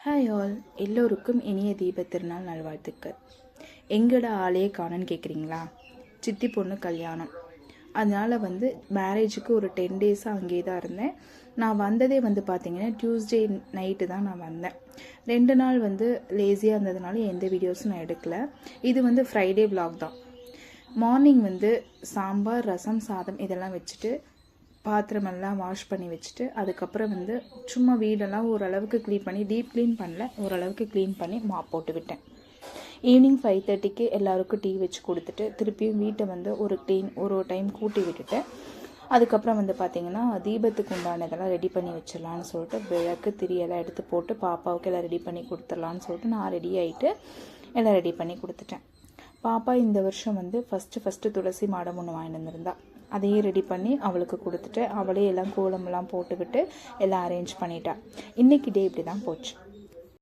Hi all, எல்லோருக்கும் இனிய தீப திருநாள் நல்வாழ்த்துக்கள். எங்கட ஆளே காணன்னு கேட்குறீங்களா? சித்தி பொண்ணு கல்யாணம், அதனால் மேரேஜுக்கு ஒரு 10 டேஸாக அங்கேயே தான் இருந்தேன். நான் வந்ததே பார்த்தீங்கன்னா டியூஸ்டே நைட்டு தான் நான் வந்தேன். 2 நாள் லேசியாக இருந்ததுனால எந்த வீடியோஸும் நான் எடுக்கலை. இது ஃப்ரைடே vlog தான். மார்னிங் சாம்பார், ரசம், சாதம் இதெல்லாம் வச்சுட்டு பாத்திரமெல்லாம் வாஷ் பண்ணி வச்சுட்டு அதுக்கப்புறம் சும்மா வீடெல்லாம் ஓரளவுக்கு க்ளீன் பண்ணி, டீப் க்ளீன் பண்ணல, ஓரளவுக்கு க்ளீன் பண்ணி மாப் போட்டு விட்டேன். ஈவினிங் 5:30க்கு எல்லாருக்கும் டீ வச்சு கொடுத்துட்டு திருப்பியும் வீட்டை ஒரு டைம் கூட்டி விட்டுட்டேன். அதுக்கப்புறம் பார்த்திங்கன்னா தீபத்துக்கு உண்டானதெல்லாம் ரெடி பண்ணி வச்சிடலான்னு சொல்லிட்டு விளக்கு திரியெல்லாம் எடுத்து போட்டு பாப்பாவுக்கு எல்லாம் ரெடி பண்ணி கொடுத்துடலான்னு சொல்லிட்டு நான் ரெடி ஆகிட்டு எல்லாம் ரெடி பண்ணி கொடுத்துட்டேன். பாப்பா இந்த வருஷம் ஃபஸ்ட்டு துளசி மாடம் ஒன்று வாங்கிட்டு வந்திருந்தா. அதையே ரெடி பண்ணி அவளுக்கு கொடுத்துட்டு அவளே எல்லாம் கோலமெல்லாம் போட்டுக்கிட்டு எல்லாம் அரேஞ்ச் பண்ணிட்டா. இன்றைக்கி டே இப்படி தான் போச்சு.